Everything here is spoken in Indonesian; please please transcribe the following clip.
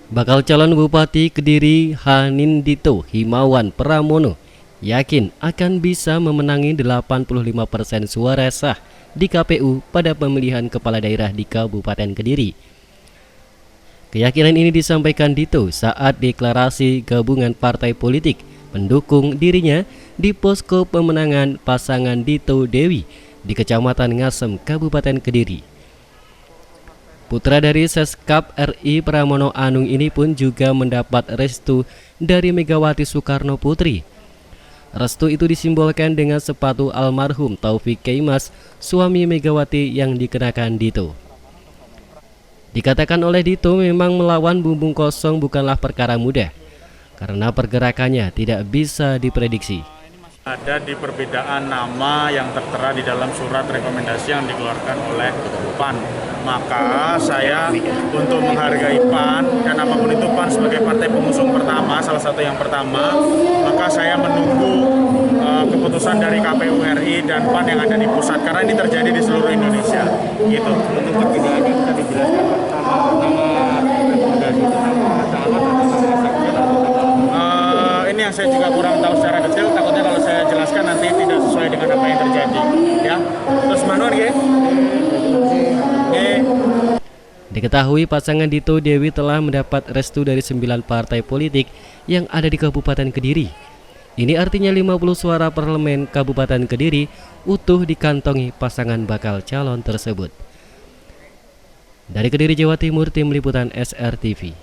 Bakal calon Bupati Kediri Hanindito Himawan Pramono yakin akan bisa memenangi 85% suara sah di KPU pada pemilihan kepala daerah di Kabupaten Kediri. Keyakinan ini disampaikan Dito saat deklarasi gabungan partai politik pendukung dirinya di posko pemenangan pasangan Dito Dewi di Kecamatan Ngasem, Kabupaten Kediri. Putra dari Seskap RI Pramono Anung ini pun juga mendapat restu dari Megawati Soekarno Putri. Restu itu disimbolkan dengan sepatu almarhum Taufik Keimas, suami Megawati yang dikenakan Dito. Dikatakan oleh Dito memang melawan bumbung kosong bukanlah perkara mudah, karena pergerakannya tidak bisa diprediksi. Ada di perbedaan nama yang tertera di dalam surat rekomendasi yang dikeluarkan oleh PAN. Maka saya untuk menghargai PAN dan apapun itu PAN sebagai partai pengusung pertama, salah satu yang pertama, maka saya menunggu keputusan dari KPU RI dan PAN yang ada di pusat karena ini terjadi di seluruh Indonesia. Gitu. Untuk perbedaannya bisa dijelaskan nama rekomendasi itu ini yang saya juga kurang tahu secara detail, takutnya kalau saya jelaskan nanti tidak sesuai dengan apa yang terjadi, ya. Terus manual ya. Diketahui pasangan Dito Dewi telah mendapat restu dari 9 partai politik yang ada di Kabupaten Kediri. Ini artinya 50 suara parlemen Kabupaten Kediri utuh dikantongi pasangan bakal calon tersebut. Dari Kediri, Jawa Timur, Tim Liputan SRTV.